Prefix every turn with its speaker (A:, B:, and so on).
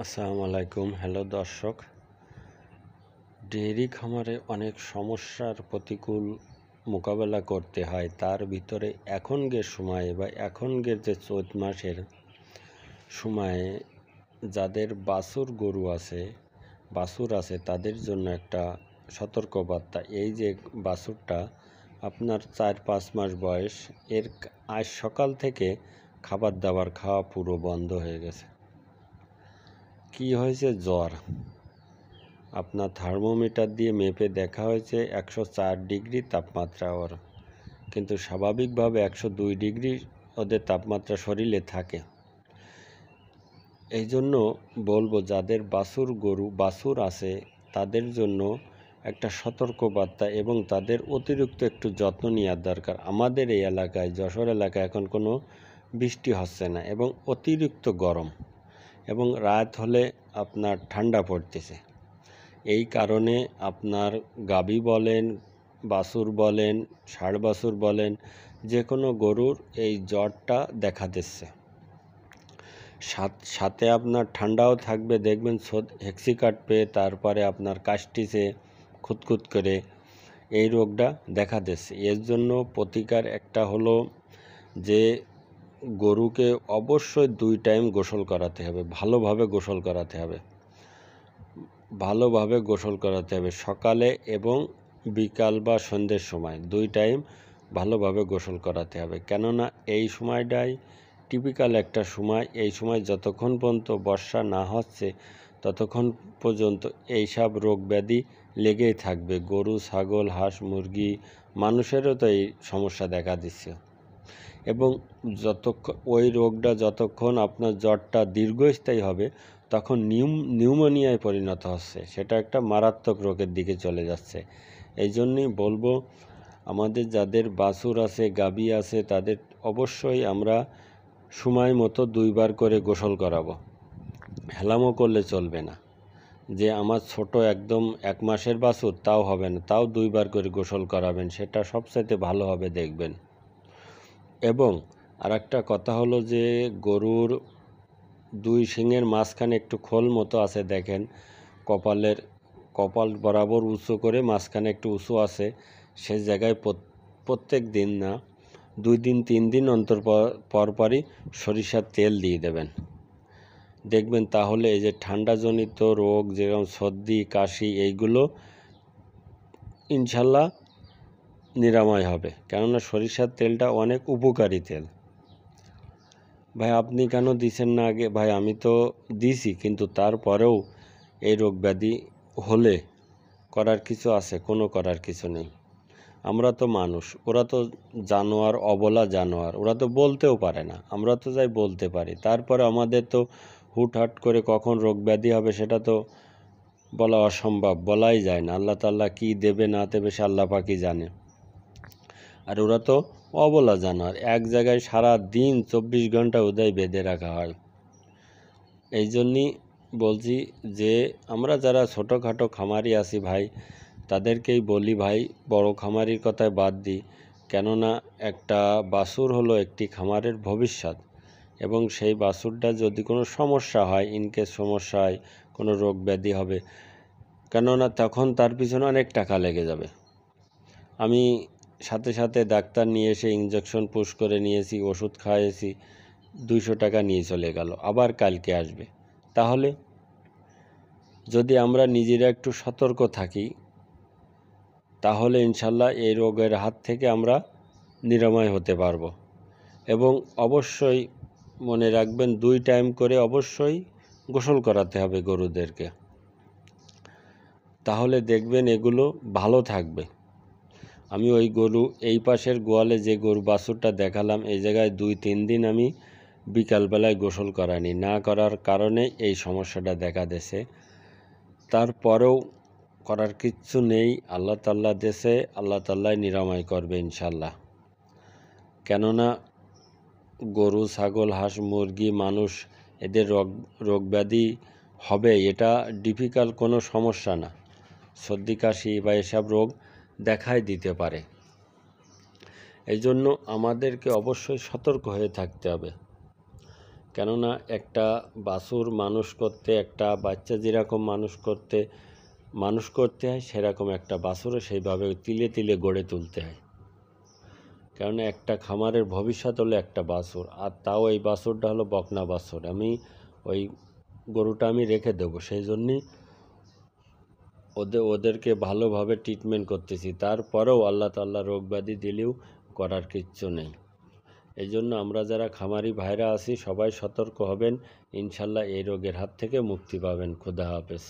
A: আসসালামু আলাইকুম। হ্যালো দর্শক, ডেয়ারি খামারে অনেক সমস্যার প্রতিকূল মোকাবেলা করতে হয়। তার ভিতরে এখনকার সময়ে বা এখনকার যে চৈত মাসের সময়ে যাদের বাছুর আছে তাদের জন্য একটা সতর্কবার্তা। এই যে বাছুরটা আপনার 4-5 মাস বয়স, এর আজ সকাল থেকে খাবার দাবার খাওয়া পুরো বন্ধ হয়ে গেছে। কি হয়েছে? জ্বর। আপনার থার্মোমিটার দিয়ে মেপে দেখা হয়েছে 104 ডিগ্রি তাপমাত্রা ওর, কিন্তু স্বাভাবিকভাবে 102 ডিগ্রি ওদের তাপমাত্রা শরীরে থাকে। এই জন্য বলবো, যাদের বাছুর আছে তাদের জন্য একটা সতর্কবার্তা এবং তাদের অতিরিক্ত একটু যত্ন নেওয়ার দরকার। আমাদের এই এলাকায়, যশোর এলাকায় এখন কোনো বৃষ্টি হচ্ছে না এবং অতিরিক্ত গরম, এবং রাত হলে আপনার ঠান্ডা পড়তেছে। এই কারণে আপনার গাভী বলেন, বাছুর বলেন, ষাঁড় বাছুর বলেন, যে কোনো গরুর এই জ্বরটা দেখা দিচ্ছে। সাথে আপনার ঠান্ডাও থাকবে, দেখবেন হেক্সি কাটবে, তারপরে আপনার কাশটিছে খুঁতখুত করে, এই রোগটা দেখা দিচ্ছে। এর জন্য প্রতিকার একটা হলো যে গরুকে অবশ্যই 2 টাইম গোসল করাতে হবে, ভালোভাবে গোসল করাতে হবে, সকালে এবং বিকাল বা সন্ধ্যের সময় 2 টাইম ভালোভাবে গোসল করাতে হবে। কেননা এই সময়টাই টিপিক্যাল একটা সময়। এই সময় যতক্ষণ পর্যন্ত বর্ষা না হচ্ছে ততক্ষণ পর্যন্ত এইসব রোগ ব্যাধি লেগেই থাকবে। গরু, ছাগল, হাঁস, মুরগি, মানুষেরও তো এই সমস্যা দেখা দিচ্ছে। এবং ওই রোগটা যতক্ষণ আপনার জ্বরটা দীর্ঘস্থায়ী হবে তখন নিউমোনিয়ায় পরিণত হচ্ছে, সেটা একটা মারাত্মক রোগের দিকে চলে যাচ্ছে। এই জন্যই বলবো, আমাদের যাদের বাছুর আছে, গাভী আছে, তাদের অবশ্যই আমরা সময় মতো 2 বার করে গোসল করাবো। হেলামো করলে চলবে না যে আমার ছোট একদম 1 মাসের বাছুর, তাও হবে না, তাও 2 বার করে গোসল করাবেন, সেটা সবচাইতে ভালো হবে দেখবেন। এবং আরেকটা কথা হলো যে গরুর 2 শিংয়ের মাঝখানে একটু খোল মতো আছে, দেখেন কপাল বরাবর উঁচু করে মাঝখানে একটু উঁচু আছে, সে জায়গায় প্রত্যেক দিন না, 2 দিন 3 দিন অন্তর পরই সরিষার তেল দিয়ে দেবেন। দেখবেন তাহলে এই যে ঠান্ডাজনিত রোগ যেরকম সর্দি, কাশি, এইগুলো ইনশাল্লাহ নিরাময় হবে। কেননা সরিষার তেলটা অনেক উপকারী তেল। ভাই আপনি কেন দিছেন না আগে? ভাই আমি তো দিছি, কিন্তু তারপরেও এই রোগ ব্যাধি হলে করার কিছু আছে? কোনো করার কিছু নেই। আমরা তো মানুষ, ওরা তো জানোয়ার, অবলা জানোয়ার, ওরা তো বলতেও পারে না, আমরা তো যাই বলতে পারি। তারপরে আমাদের তো হুটহাট করে কখন রোগ ব্যাধি হবে সেটা তো বলা অসম্ভব, বলাই যায় না। আল্লাহ তাআলা কী দেবে না দেবে সে আল্লাহ পাকই জানে। আর ওরা তো অবলা জানোয়ার, এক জায়গায় সারা দিন 24 ঘন্টা ওদের বেঁধে রাখা হয়। এই জন্যই বলছি যে আমরা যারা ছোটোখাটো খামারি আছি ভাই, তাদেরকেই বলি ভাই, বড় খামারির কথায় বাদ দিই। কেননা একটা বাছুর হলো একটি খামারের ভবিষ্যৎ, এবং সেই বাছুরটা যদি কোনো সমস্যা হয়, ইনকেস সমস্যা হয়, কোনো রোগ ব্যাধি হবে, কেননা তখন তার পিছনে অনেক টাকা লেগে যাবে। আমি সাথে সাথে ডাক্তার নিয়ে এসে ইঞ্জেকশন পুশ করে নিয়েছি, ওষুধ খাইয়েছি, 200 টাকা নিয়ে চলে গেল, আবার কালকে আসবে। তাহলে যদি আমরা নিজেরা একটু সতর্ক থাকি তাহলে ইনশাল্লাহ এই রোগের হাত থেকে আমরা নিরাময় হতে পারবো। এবং অবশ্যই মনে রাখবেন, 2 টাইম করে অবশ্যই গোসল করাতে হবে গরুদেরকে, তাহলে দেখবেন এগুলো ভালো থাকবে। আমি ওই গরু, এই পাশের গোয়ালে যে গরু বাছুরটা দেখালাম, এই জায়গায় 2-3 দিন আমি বিকালবেলায় গোসল করাইনি, না করার কারণে এই সমস্যাটা দেখা দিয়েছে। তারপরেও করার কিচ্ছু নেই, আল্লাহ তাআলা দেশে, আল্লাহ তাআলাই নিরাময় করবে ইনশাল্লাহ। কেননা গরু, ছাগল, হাঁস, মুরগি, মানুষ, এদের রোগ ব্যাধি হবে, এটা ডিফিকাল্ট কোনো সমস্যা না। সর্দি, কাশি বা এসব রোগ দেখাই দিতে পারে। এই জন্য আমাদেরকে অবশ্যই সতর্ক হয়ে থাকতে হবে। কেননা একটা বাছুর মানুষ করতে, একটা বাচ্চা যেরকম মানুষ করতে হয়, সেরকম একটা বাছুরও সেইভাবে তিলে তিলে গড়ে তুলতে হয়। কারণ একটা খামারের ভবিষ্যৎ হলো একটা বাছুর, আর তাও এই বাছুরটা হলো বকনা বাছুর। ওই গরুটা আমি রেখে দেবো, সেই জন্যই ওদেরকে ভালোভাবে ট্রিটমেন্ট করতেছি। তারপরেও আল্লাহ তাআলা রোগ ব্যাধি দিলেও করার কিচ্ছু নেই। এই জন্য আমরা যারা খামারি ভাইরা আছি সবাই সতর্ক হবেন, ইনশাল্লাহ এই রোগের হাত থেকে মুক্তি পাবেন। খোদা হাফেজ।